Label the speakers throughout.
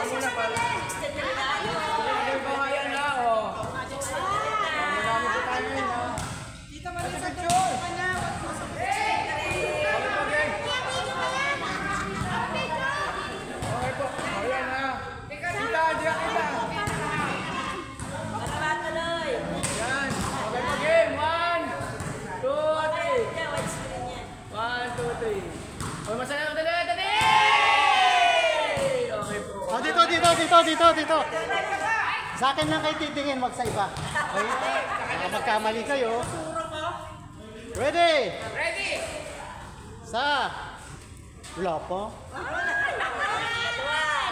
Speaker 1: muna pala. May bahayan na, oh. Marami po tayo yun, ha. Dito man sa picture. Okay po, ayan na. Kita, diyan kita. Yan, okay po game. 1, 2, 3. 1, 2, 3. Oh, masaya ko dali, dali! Okay po.
Speaker 2: Oh, dito. Sa akin lang kayo titingin, wag sa iba. Okay? Magkamali kayo. Ready?
Speaker 1: Ready!
Speaker 2: Sa? Wala po.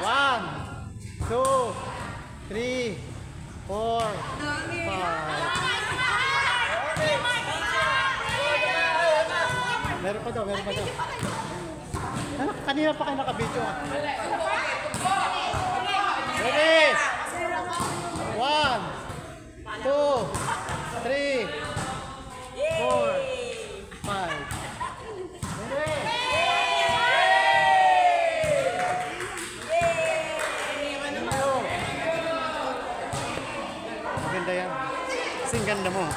Speaker 2: 1, 2, 3, 4, 5. Meron pa daw. Ano, kanina pa kayo nakabidyo. Ready? 1, 2, 3, 4, 5. Maganda yan. Kasing ganda mo.